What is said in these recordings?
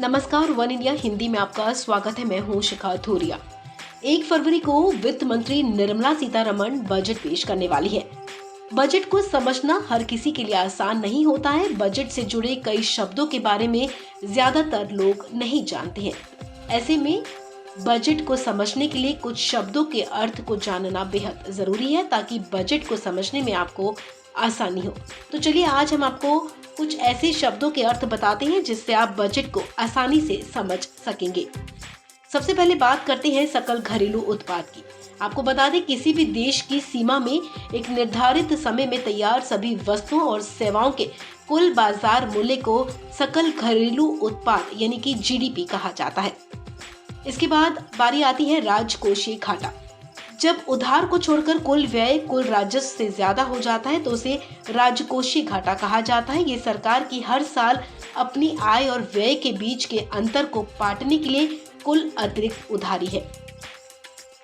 नमस्कार, one India Hindi में आपका स्वागत है। मैं हूं शिखा थोरिया। 1 फरवरी को वित्त मंत्री निर्मला सीतारमण बजट पेश करने वाली है। बजट को समझना हर किसी के लिए आसान नहीं होता है। बजट से जुड़े कई शब्दों के बारे में ज्यादातर लोग नहीं जानते हैं। ऐसे में बजट को समझने के लिए कुछ शब्दों के अर्थ को जानना बेहद जरूरी है, ताकि बजट को समझने में आपको आसानी हो। तो चलिए आज हम आपको कुछ ऐसे शब्दों के अर्थ बताते हैं जिससे आप बजट को आसानी से समझ सकेंगे। सबसे पहले बात करते हैं सकल घरेलू उत्पाद की। आपको बता दें, किसी भी देश की सीमा में एक निर्धारित समय में तैयार सभी वस्तुओं और सेवाओं के कुल बाजार मूल्य को सकल घरेलू उत्पाद यानी कि जीडीपी कहा जाता है। इसके बाद बारी आती है राजकोषीय घाटा। जब उधार को छोड़कर कुल व्यय कुल राजस्व से ज्यादा हो जाता है तो उसे राजकोषीय घाटा कहा जाता है। ये सरकार की हर साल अपनी आय और व्यय के बीच के अंतर को पाटने के लिए कुल अतिरिक्त उधारी है।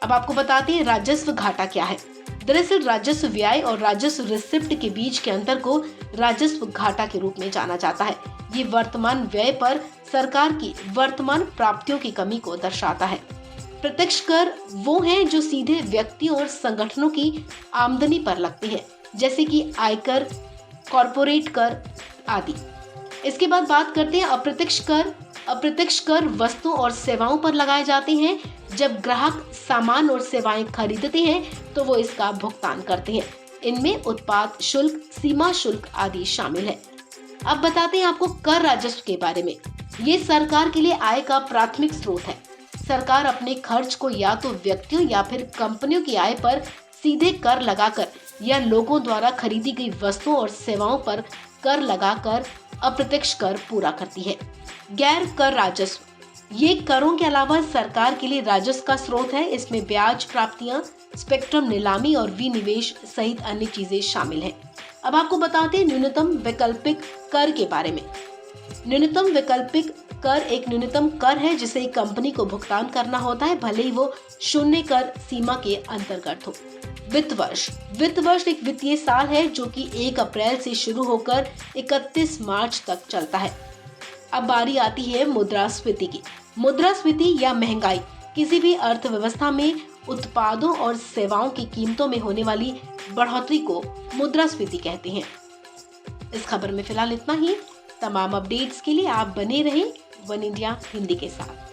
अब आपको बताते हैं राजस्व घाटा क्या है। दरअसल राजस्व व्यय और राजस्व रिसिप्ट के बीच के अंतर को राजस्व घाटा के रूप में जाना जाता है। ये वर्तमान व्यय पर सरकार की वर्तमान प्राप्तियों की कमी को दर्शाता है। प्रत्यक्ष कर वो हैं जो सीधे व्यक्तियों और संगठनों की आमदनी पर लगते हैं, जैसे कि आयकर, कॉर्पोरेट कर आदि। इसके बाद बात करते हैं अप्रत्यक्ष कर। अप्रत्यक्ष कर वस्तुओं और सेवाओं पर लगाए जाते हैं। जब ग्राहक सामान और सेवाएं खरीदते हैं तो वो इसका भुगतान करते हैं। इनमें उत्पाद शुल्क, सीमा शुल्क आदि शामिल है। अब बताते हैं आपको कर राजस्व के बारे में। ये सरकार के लिए आय का प्राथमिक स्रोत है। सरकार अपने खर्च को या तो व्यक्तियों या फिर कंपनियों की आय पर सीधे कर लगाकर या लोगों द्वारा खरीदी गई वस्तुओं और सेवाओं पर कर लगाकर अप्रत्यक्ष कर पूरा करती है। गैर कर राजस्व ये करों के अलावा सरकार के लिए राजस्व का स्रोत है। इसमें ब्याज प्राप्तियां, स्पेक्ट्रम नीलामी और विनिवेश सहित अन्य चीजें शामिल हैं। अब आपको बताते हैं न्यूनतम वैकल्पिक कर के बारे में। न्यूनतम वैकल्पिक कर एक न्यूनतम कर है जिसे एक कंपनी को भुगतान करना होता है, भले ही वो शून्य कर सीमा के अंतर्गत हो। वित्त वर्ष एक वित्तीय साल है जो कि 1 अप्रैल से शुरू होकर 31 मार्च तक चलता है। अब बारी आती है मुद्रास्फीति की। मुद्रास्फीति या महंगाई किसी भी अर्थव्यवस्था में उत्पादों और सेवाओं की कीमतों में होने वाली बढ़ोतरी को मुद्रास्फीति कहते हैं। इस खबर में फिलहाल इतना ही। तमाम अपडेट्स के लिए आप बने रहें वन इंडिया हिंदी के साथ।